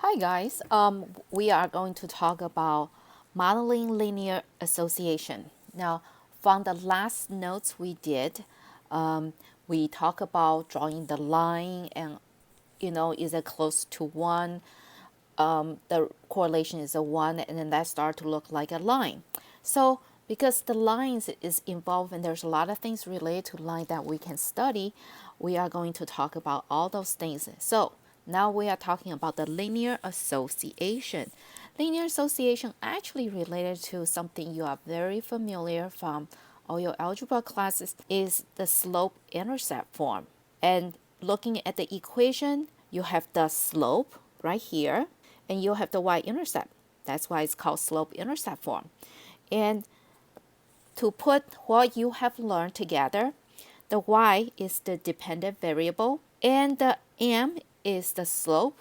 Hi guys, we are going to talk about modeling linear association. Now, from the last notes we did, we talk about drawing the line and is it close to one? The correlation is a one, and then that start to look like a line. So because the lines is involved and there's a lot of things related to line that we can study, we are going to talk about all those things. So now we are talking about the linear association. Linear association actually related to something you are very familiar from all your algebra classes is the slope-intercept form. And looking at the equation, you have the slope right here, and you have the y-intercept. That's why it's called slope-intercept form. And to put what you have learned together, the y is the dependent variable, and the m is the slope,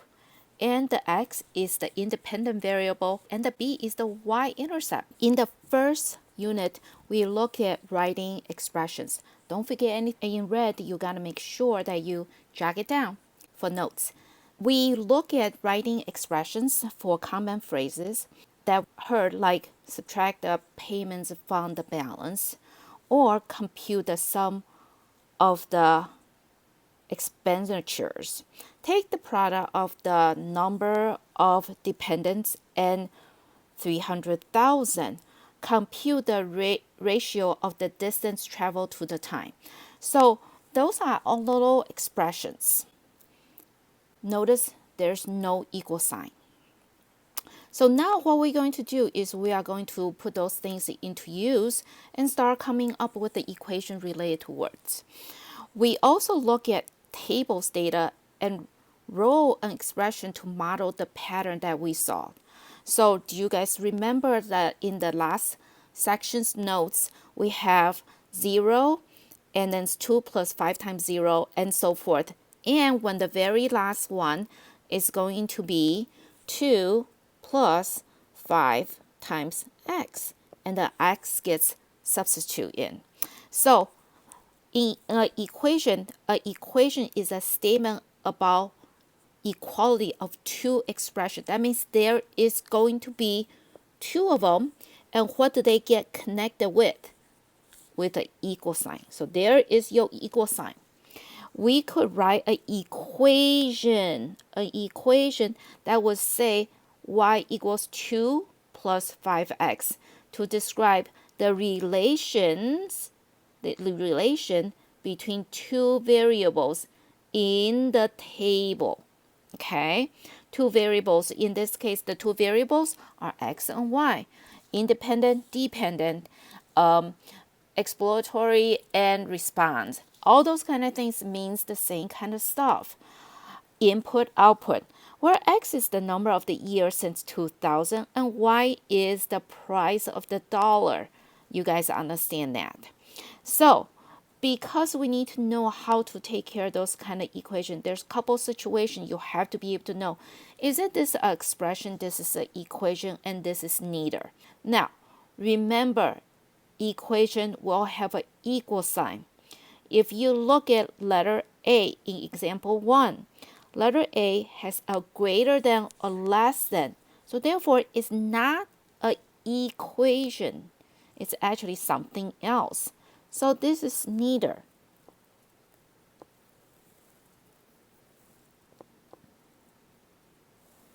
and the x is the independent variable, and the b is the y-intercept. In the first unit, we look at writing expressions. Don't forget anything in red, you gotta make sure that you jot it down for notes. We look at writing expressions for common phrases that heard like subtract the payments from the balance or compute the sum of the expenditures. Take the product of the number of dependents and 300,000. Compute the ratio of the distance traveled to the time. So those are all little expressions. Notice there's no equal sign. So now what we're going to do is we are going to put those things into use and start coming up with the equation related to words. We also look at tables data and roll an expression to model the pattern that we saw. So do you guys remember that in the last section's notes, we have 0 and then it's 2 plus 5 times 0 and so forth. And when the very last one is going to be 2 plus 5 times x, and the x gets substituted in. So in an equation is a statement about equality of two expressions. That means there is going to be two of them, and what do they get connected with? With an equal sign. So there is your equal sign. We could write an equation that would say y equals 2 plus 5x to describe the relation between two variables in the table. Okay, two variables. In this case, the two variables are x and y, independent, dependent, exploratory, and response. All those kind of things means the same kind of stuff. Input, output, where x is the number of the year since 2000 and y is the price of the dollar. You guys understand that. So because we need to know how to take care of those kind of equations, there's a couple situations you have to be able to know. Is it this expression, this is an equation, and this is neither? Now, remember, equation will have an equal sign. If you look at letter A in example 1, letter A has a greater than or less than. So therefore, it's not an equation. It's actually something else. So this is neither.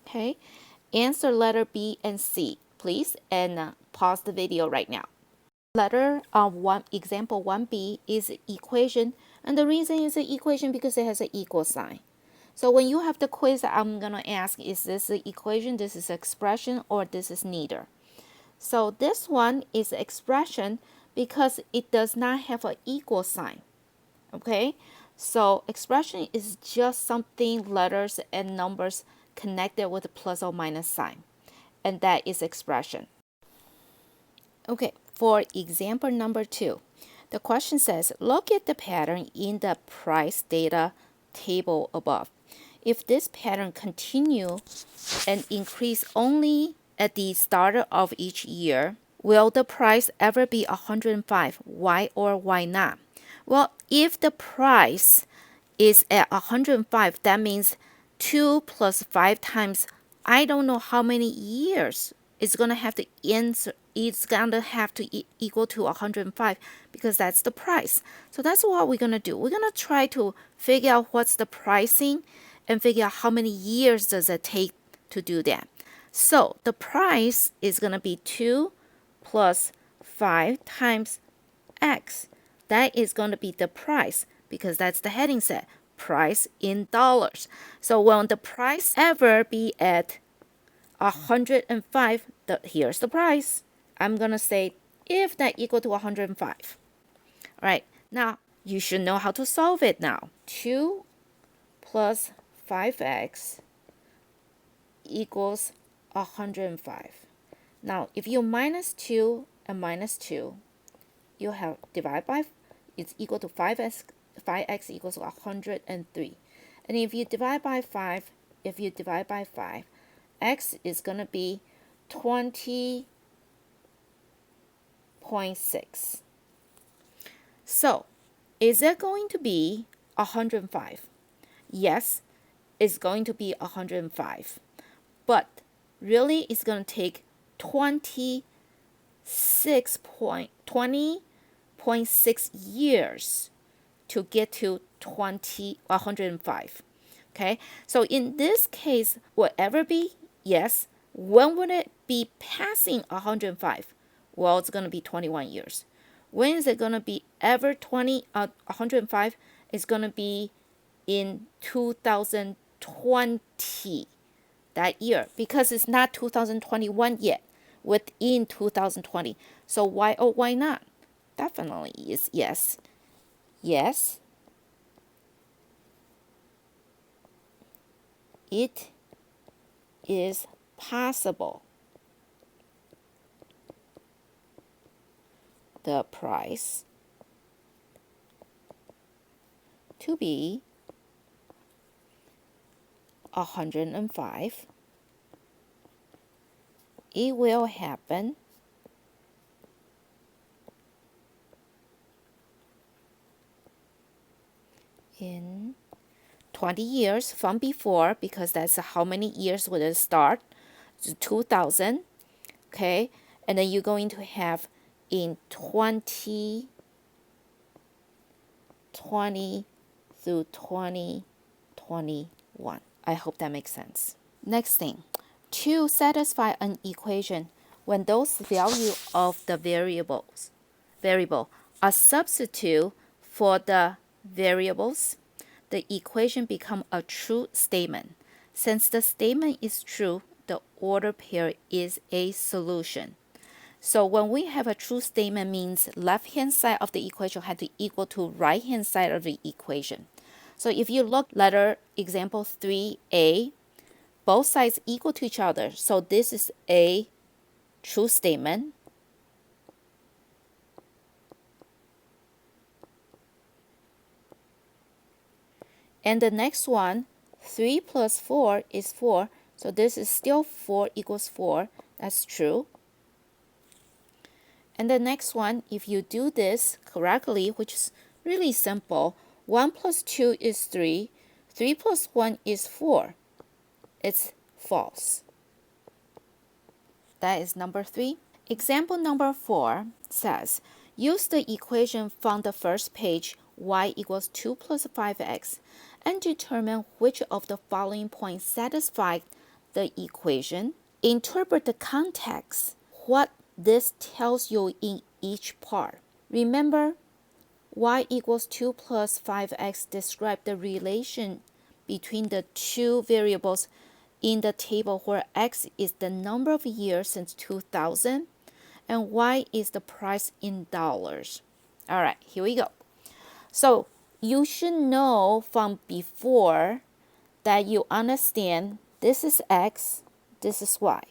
Okay, answer letter B and C, please, and pause the video right now. Letter example 1B is equation, and the reason it's an equation because it has an equal sign. So when you have the quiz, I'm going to ask, is this an equation, this is expression, or this is neither? So this one is expression because it does not have an equal sign. Okay, so expression is just something, letters and numbers connected with a plus or minus sign, and that is expression. Okay, for example number 2, the question says, look at the pattern in the price data table above. If this pattern continue and increase only at the start of each year, will the price ever be 105? Why or why not? Well, if the price is at 105, that means 2 plus 5 times I don't know how many years it's going to have to answer. It's going to have to equal to 105 because that's the price. So that's what we're going to do. We're going to try to figure out what's the pricing and figure out how many years does it take to do that. So the price is going to be 2 plus 5 times X. That is going to be the price because that's the heading set. Price in dollars. So will the price ever be at 105? Here's the price. I'm going to say if that equal to 105. All right, now you should know how to solve it now. 2 plus 5x equals 105. Now, if you minus 2 and minus 2, you have divide by, it's equal to 5x equals 103. And if you divide by 5, x is going to be 20.6. So, is it going to be 105? Yes, it's going to be 105. But really, it's going to take 20.6 years to get to 105. Okay, so in this case, will ever be? Yes. When would it be passing 105? Well, it's going to be 21 years. When is it going to be ever 105? It's going to be in 2020, that year, because it's not 2021 yet, within 2020. So why or why not? Definitely is yes. Yes, it is possible. The price to be 105. It will happen in 20 years from before, because that's how many years would it start? It's 2000. Okay, and then you're going to have in 2020 through 2021. I hope that makes sense. Next thing, to satisfy an equation, when those value of the variable are substitute for the variables, the equation become a true statement. Since the statement is true, the order pair is a solution. So when we have a true statement, means left-hand side of the equation had to equal to right-hand side of the equation. So if you look letter example 3a, both sides equal to each other. So this is a true statement. And the next one, 3 plus 4 is 4. So this is still 4 equals 4. That's true. And the next one, if you do this correctly, which is really simple, 1 plus 2 is 3. 3 plus 1 is 4. It's false. That is number 3. Example number 4 says, use the equation from the first page, y equals 2 plus 5x, and determine which of the following points satisfy the equation. Interpret the context, what this tells you in each part. Remember, y equals 2 plus 5x describe the relation between the two variables in the table, where x is the number of years since 2000 and y is the price in dollars. All right, here we go. So you should know from before that you understand this is x, this is y.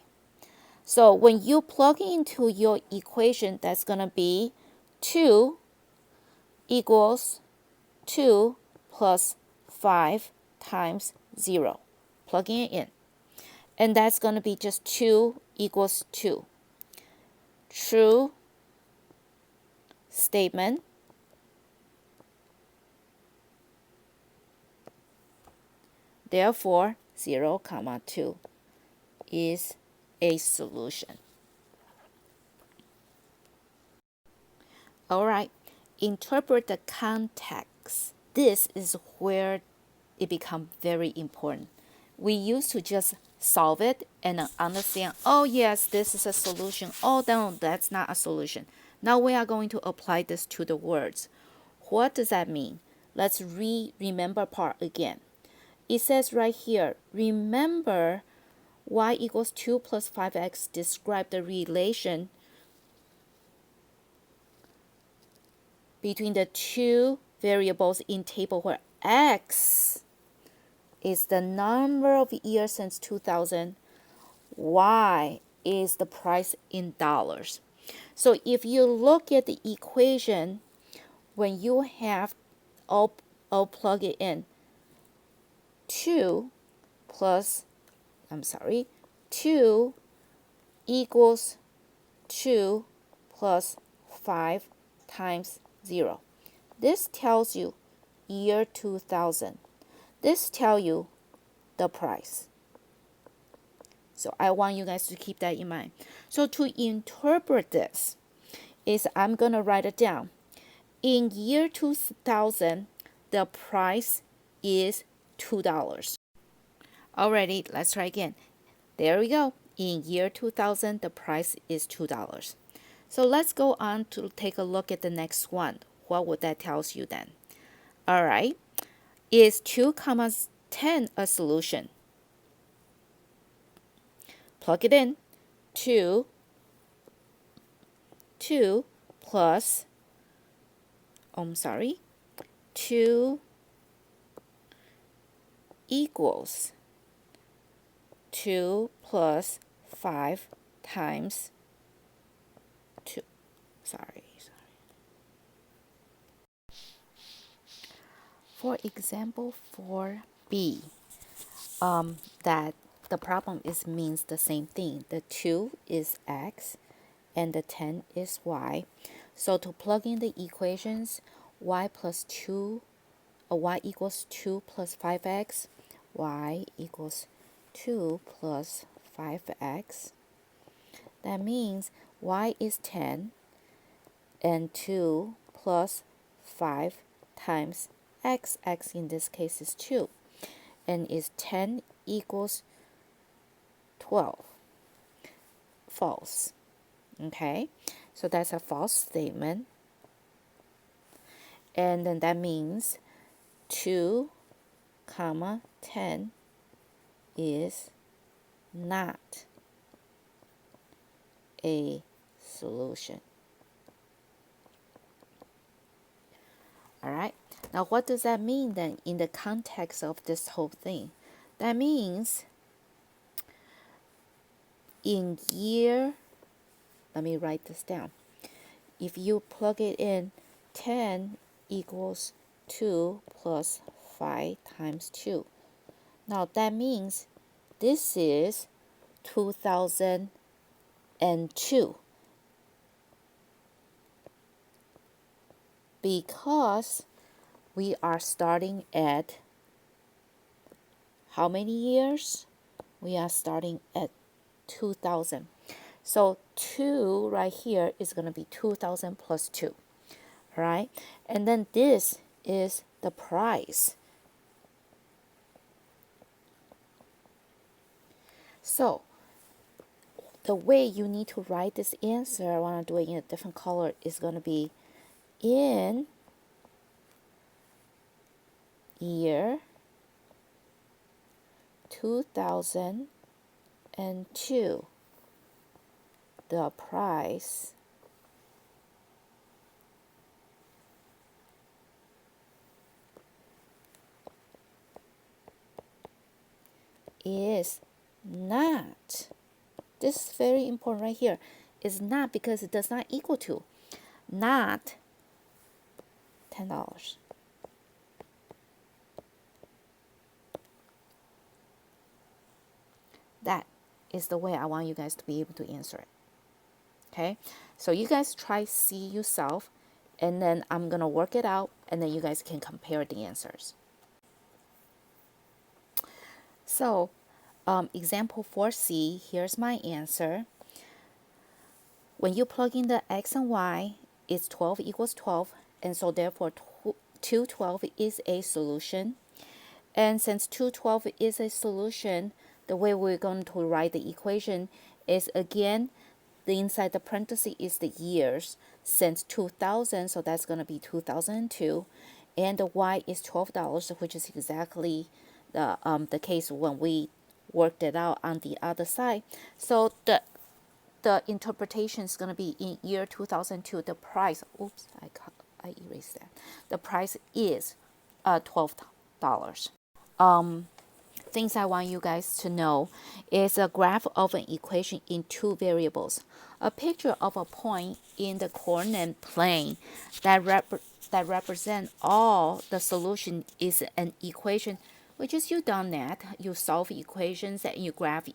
So when you plug into your equation, that's going to be 2 equals 2 plus 5 times 0. Plugging it in. And that's going to be just 2 equals 2. True statement. Therefore, 0, 2. is a solution. All right, interpret the context. This is where it becomes very important. We used to just solve it and understand, oh yes, this is a solution. Oh no, that's not a solution. Now we are going to apply this to the words. What does that mean? Let's remember part again. It says right here, remember y equals 2 plus 5x describe the relation between the two variables in table where x is the number of years since 2000, y is the price in dollars. So if you look at the equation, when you have, I'll plug it in, 2 equals 2 plus 5 times 0. This tells you year 2000. This tells you the price. So I want you guys to keep that in mind. So to interpret this is I'm going to write it down. In year 2000, the price is $2. Alrighty, let's try again. There we go. In year 2000, the price is $2. So let's go on to take a look at the next one. What would that tell you then? All right. Is 2 comma 10 a solution? Plug it in. 2 plus, 2 equals 2 plus 5 times 2. Sorry. For example 4b, that the problem means the same thing. The 2 is x and the 10 is y. So to plug in the equations, y equals 2 plus 5x, y equals 2 plus 5x. That means y is 10 and 2 plus 5 times x in this case is 2, and is 10 equals 12. False. Okay, so that's a false statement. And then that means 2 comma 10 is not a solution. All right. Now, what does that mean then in the context of this whole thing? That means in year, let me write this down. If you plug it in, 10 equals 2 plus 5 times 2. Now, that means this is 2002. Because we are starting at how many years? We are starting at 2000. So 2 right here is going to be 2000 plus 2. Right? And then this is the price. So the way you need to write this answer, I want to do it in a different color, is going to be in year 2002, the price is not, this is very important right here, is not because it does not equal to, not $10. That is the way I want you guys to be able to answer it. Okay, so you guys try see yourself, and then I'm gonna work it out, and then you guys can compare the answers. So example 4C, here's my answer. When you plug in the x and y, it's 12 equals 12, and so therefore 212 is a solution. And since 212 is a solution, the way we're going to write the equation is, again, the inside the parenthesis is the years since 2000, so that's going to be 2002, and the y is $12, which is exactly the case when we worked it out on the other side. So the interpretation is going to be in year 2002. The price, oops, I erased that. The price is $12. Things I want you guys to know is a graph of an equation in two variables. A picture of a point in the coordinate plane that represent all the solution is an equation, which is you done that. You solve equations and you graph.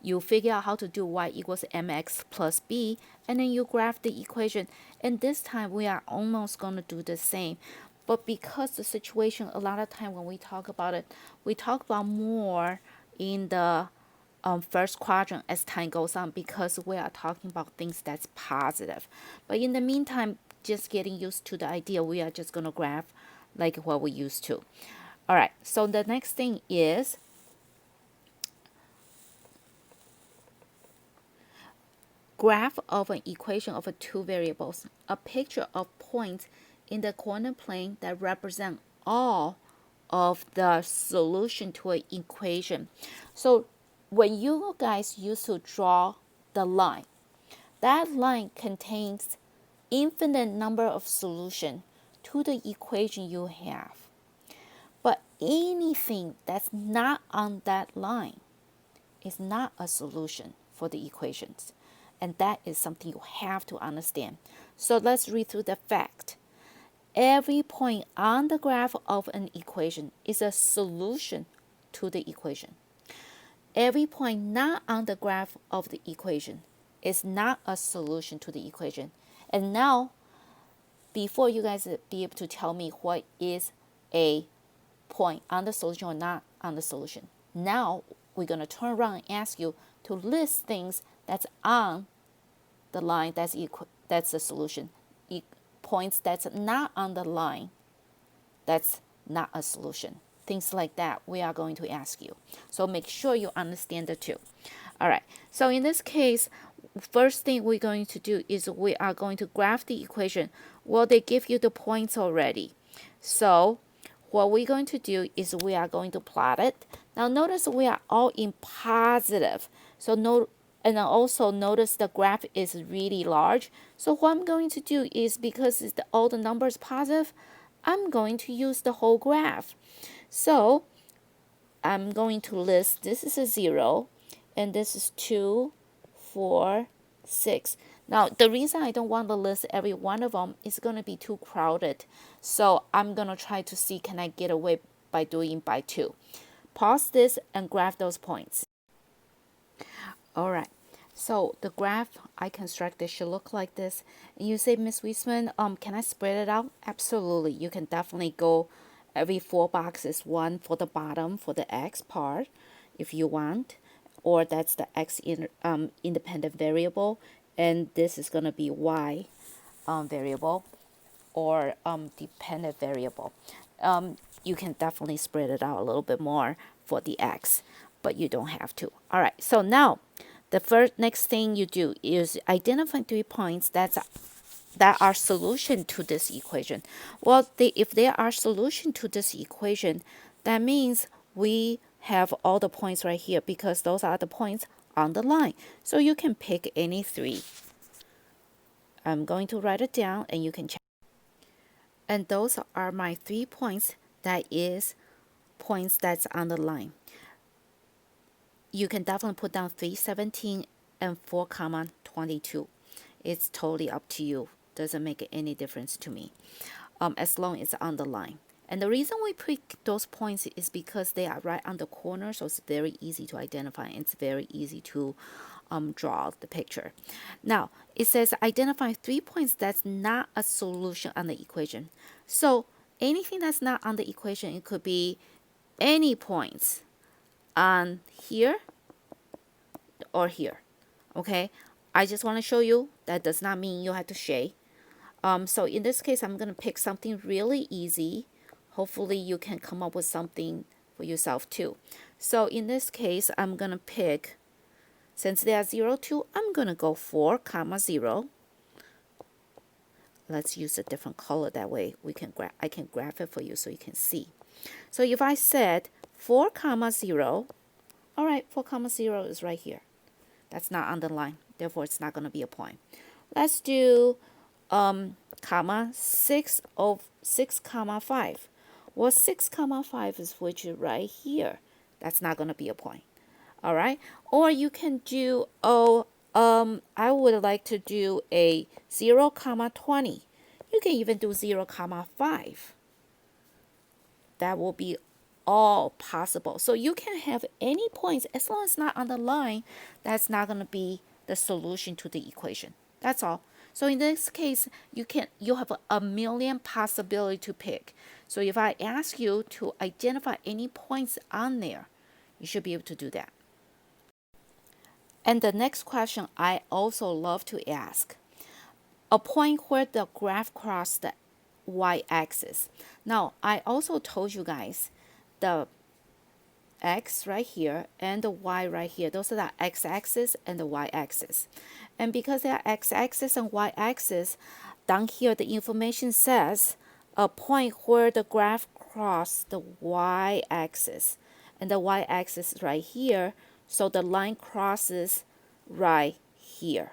You figure out how to do y equals mx plus b, and then you graph the equation. And this time we are almost going to do the same. But because the situation, a lot of time when we talk about it, we talk about more in the first quadrant as time goes on, because we are talking about things that's positive. But in the meantime, just getting used to the idea, we are just going to graph like what we used to. All right, so the next thing is graph of an equation of two variables, a picture of points in the coordinate plane that represent all of the solution to an equation. So when you guys used to draw the line, that line contains infinite number of solution to the equation you have. But anything that's not on that line is not a solution for the equations. And that is something you have to understand. So let's read through the fact. Every point on the graph of an equation is a solution to the equation. Every point not on the graph of the equation is not a solution to the equation. And now, before you guys be able to tell me what is a point on the solution or not on the solution, now we're going to turn around and ask you to list things that's on the line that's the solution. Points that's not on the line, that's not a solution. Things like that we are going to ask you. So make sure you understand the two. All right, so in this case, first thing we're going to do is we are going to graph the equation. Well, they give you the points already. So what we're going to do is we are going to plot it. Now notice we are all in positive. And also notice the graph is really large. So what I'm going to do is, because all the numbers positive, I'm going to use the whole graph. So I'm going to list, this is a 0, and this is 2, 4, 6. Now, the reason I don't want to list every one of them is going to be too crowded. So I'm going to try to see, can I get away by doing by 2. Pause this and graph those points. All right. So the graph I constructed should look like this. And you say, Ms. Wiesman, can I spread it out? Absolutely. You can definitely go every 4 boxes, one for the bottom for the x part, if you want, or that's the x independent variable, and this is going to be y variable or dependent variable. You can definitely spread it out a little bit more for the x, but you don't have to. All right, so now the next thing you do is identify 3 points that are solution to this equation. Well, if they are solution to this equation, that means we have all the points right here, because those are the points on the line. So you can pick any 3. I'm going to write it down and you can check. And those are my 3 points. That is points that's on the line. You can definitely put down 317 and 4,22. It's totally up to you. Doesn't make any difference to me, as long as it's on the line. And the reason we pick those points is because they are right on the corner, so it's very easy to identify. And it's very easy to draw the picture. Now, it says identify 3 points that's not a solution on the equation. So anything that's not on the equation, it could be any points on here or here. Okay, I just want to show you that does not mean you have to shade. So in this case, I'm going to pick something really easy. Hopefully you can come up with something for yourself too. So in this case, I'm going to pick, since they are 0, 2, I'm going to go 4, comma 0. Let's use a different color, that way I can graph it for you so you can see. So if I said 4, comma 0, all right, 4, comma 0 is right here. That's not underlined, therefore it's not going to be a point. Let's do comma 6 comma 5. Well, 6 comma 5 is which is right here. That's not going to be a point. All right, or you can do I would like to do a 0 comma 20. You can even do 0 comma 5. That will be all possible. So you can have any points as long as it's not on the line. That's not going to be the solution to the equation. That's all. So in this case, you have a million possibility to pick. So if I ask you to identify any points on there, you should be able to do that. And the next question I also love to ask, a point where the graph crosses the y-axis. Now, I also told you guys the x right here and the y right here. Those are the x-axis and the y-axis. And because they are x-axis and y-axis, down here the information says a point where the graph crosses the y-axis. And the y-axis is right here, so the line crosses right here.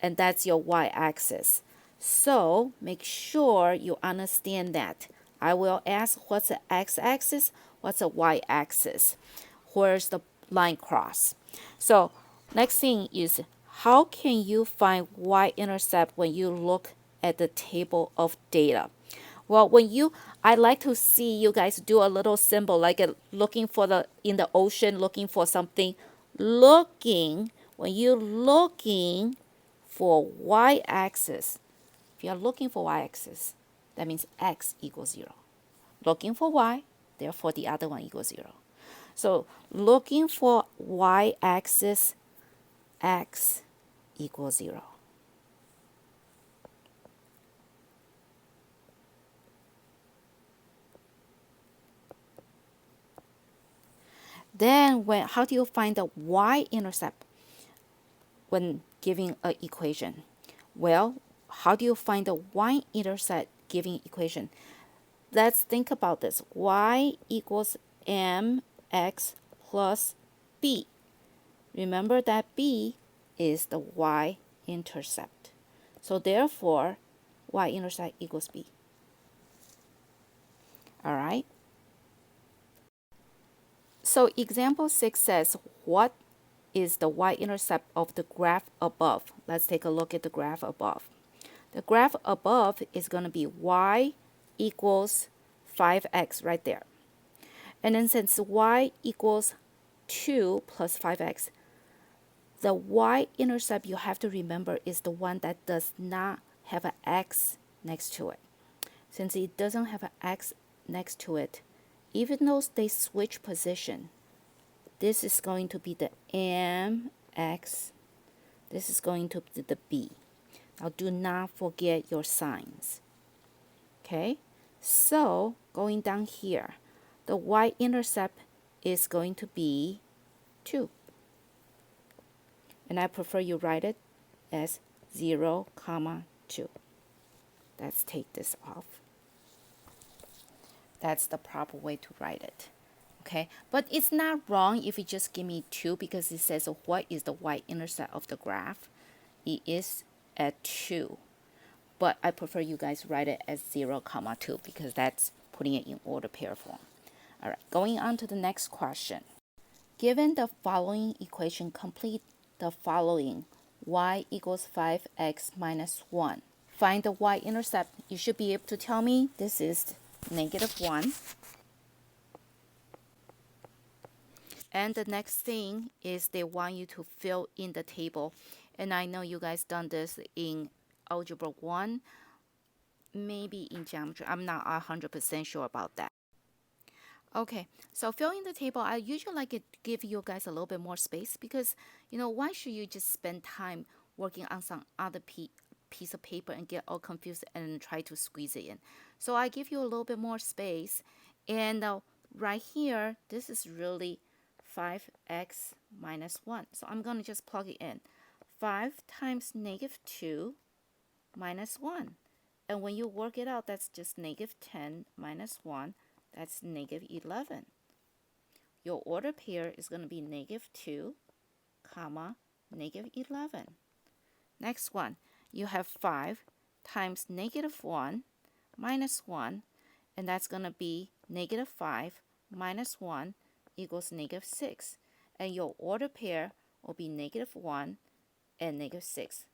And that's your y-axis. So make sure you understand that. I will ask what's the x-axis, what's the y-axis, where's the line cross. So next thing is, how can you find y-intercept when you look at the table of data? Well, I like to see you guys do a little symbol, like looking for in the ocean, looking for something. When you're looking for y-axis, if you're looking for y-axis, that means x equals 0. Looking for y, therefore the other one equals 0. So looking for y-axis, x equals 0. Then how do you find the y-intercept when giving an equation? Well, how do you find the y-intercept giving equation? Let's think about this. Y equals mx plus b. Remember that b is the y-intercept. So therefore, y-intercept equals b. All right? So example 6 says, what is the y-intercept of the graph above? Let's take a look at the graph above. The graph above is going to be y equals 5x right there. And then since y equals 2 plus 5x, the y-intercept you have to remember is the one that does not have an x next to it. Since it doesn't have an x next to it, even though they switch position, this is going to be the mx, this is going to be the b. Now do not forget your signs. Okay, so going down here, the y-intercept is going to be 2. And I prefer you write it as 0, 2. Let's take this off. That's the proper way to write it. Okay, but it's not wrong if you just give me 2, because it says what is the y-intercept of the graph. It is at 2. But I prefer you guys write it as 0, 2, because that's putting it in order pair form. All right, going on to the next question. Given the following equation, complete the following. Y equals 5x minus 1. Find the y-intercept. You should be able to tell me this is -1. And the next thing is they want you to fill in the table. And I know you guys done this in Algebra 1, maybe in Geometry. I'm not 100% sure about that. Okay, so fill in the table. I usually like to give you guys a little bit more space because, why should you just spend time working on some other piece of paper and get all confused and try to squeeze it in? So I give you a little bit more space. And right here, this is really 5x minus 1. So I'm going to just plug it in. 5 times negative 2 minus 1. And when you work it out, that's just negative 10 minus 1. That's negative 11. Your order pair is going to be negative 2, comma, negative 11. Next one, you have 5 times negative 1 minus 1, and that's going to be negative 5 minus 1 equals negative 6. And your order pair will be negative 1 and negative 6.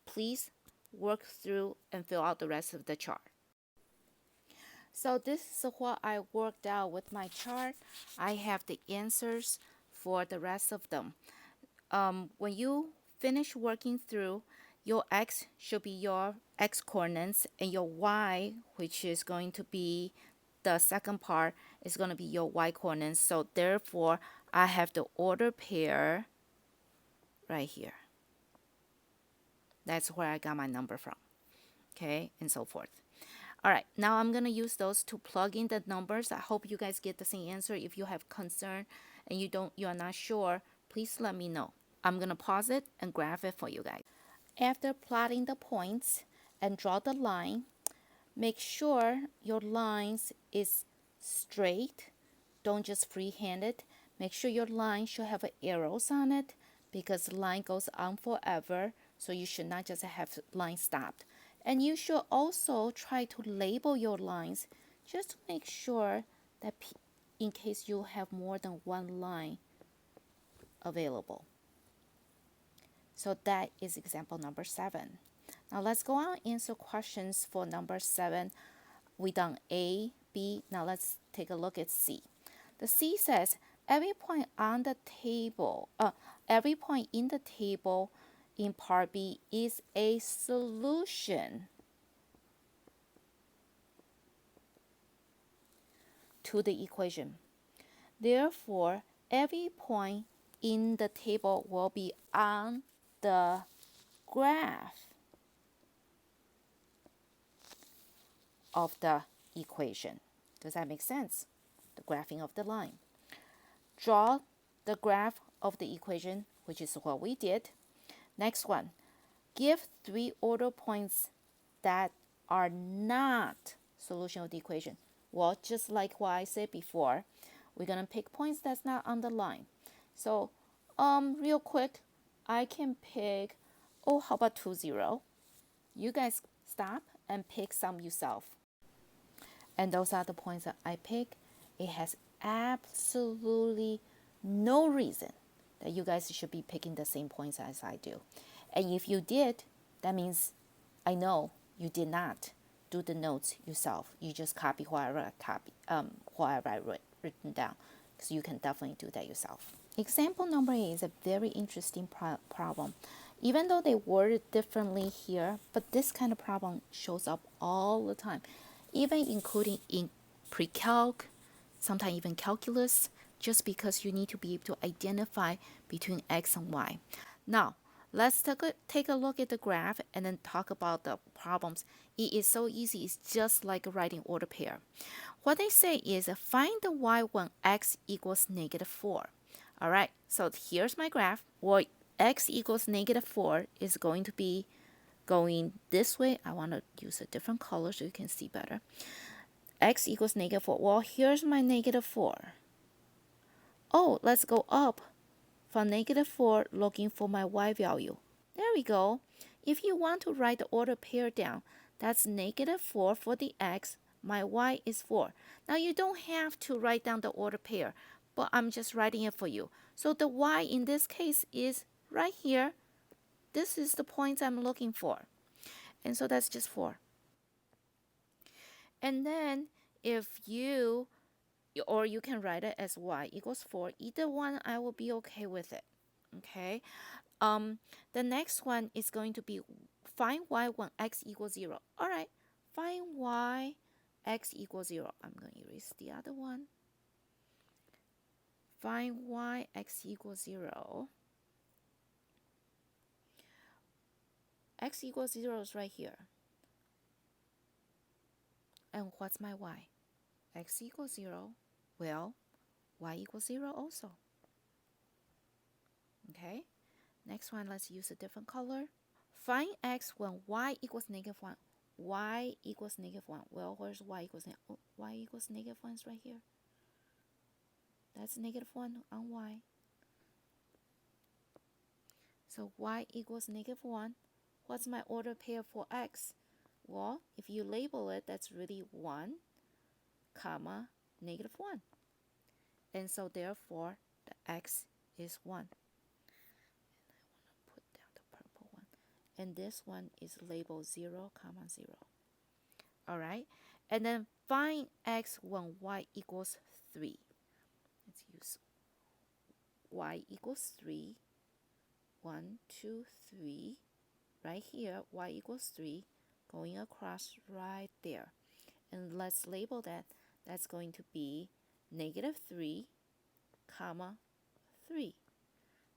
Please work through and fill out the rest of the chart. So this is what I worked out with my chart. I have the answers for the rest of them. When you finish working through, your x should be your x coordinates, and your y, which is going to be the second part, is going to be your y coordinates. So therefore, I have the order pair right here. That's where I got my number from. Okay, and so forth. All right, now I'm going to use those to plug in the numbers. I hope you guys get the same answer. If you have concern and you are not sure, please let me know. I'm going to pause it and graph it for you guys. After plotting the points and draw the line, make sure your lines is straight. Don't just freehand it. Make sure your line should have arrows on it because the line goes on forever. So you should not just have line stopped. And you should also try to label your lines just to make sure that in case you have more than one line available. So that is example number 7. Now let's go on and answer questions for number 7. We done A, B. Now let's take a look at C. The C says every point on the table, every point in the table in part B is a solution to the equation. Therefore, every point in the table will be on the graph of the equation. Does that make sense? The graphing of the line. Draw the graph of the equation, which is what we did. Next one, give 3 order points that are not solution of the equation. Well, just like what I said before, we're going to pick points that's not on the line. So, real quick, I can pick, how about 2, 0? You guys stop and pick some yourself. And those are the points that I pick. It has absolutely no reason that you guys should be picking the same points as I do. And if you did, that means I know you did not do the notes yourself. You just copy what I written down. So you can definitely do that yourself. Example number 8 is a very interesting problem. Even though they word it differently here, but this kind of problem shows up all the time, even including in pre-calc, sometimes even calculus, just because you need to be able to identify between x and y. Now, let's take a look at the graph and then talk about the problems. It is so easy. It's just like writing order pair. What they say is find the y when x equals negative 4. All right, so here's my graph. Well, x equals negative 4 is going to be going this way. I want to use a different color so you can see better. X equals negative 4. Well, here's my negative 4. Oh, let's go up from negative 4 looking for my y value. There we go. If you want to write the order pair down, that's negative 4 for the x. My y is 4. Now you don't have to write down the order pair, but I'm just writing it for you. So the y in this case is right here. This is the points I'm looking for. And so that's just 4. And then if you can write it as y equals 4. Either one, I will be okay with it. Okay. The next one is going to be find y when x equals 0. All right. Find y x equals 0. I'm going to erase the other one. find y x equals 0. X equals 0 is right here. And what's my y? X equals 0. Well, y equals 0 also. Okay, next one, let's use a different color. Find x when y equals -1. Y equals -1. Well, where's y equals y equals -1 is right here. That's -1 on y. So y equals -1. What's my order pair for x? Well, if you label it, that's really 1, comma, -1. And so therefore, the x is 1. And I want to put down the purple one. And this one is labeled 0, comma 0. All right. And then find x when y equals 3. Let's use y equals 3. 1, 2, 3. Right here, y equals 3. Going across right there. And let's label that. That's going to be -3, comma 3.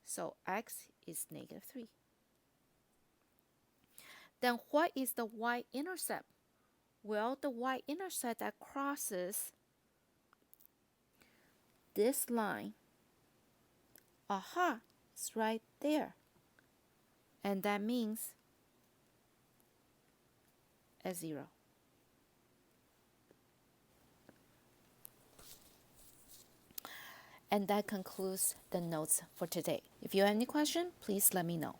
So x is -3. Then what is the y-intercept? Well, the y-intercept that crosses this line, aha, it's right there. And that means a 0. And that concludes the notes for today. If you have any question, please let me know.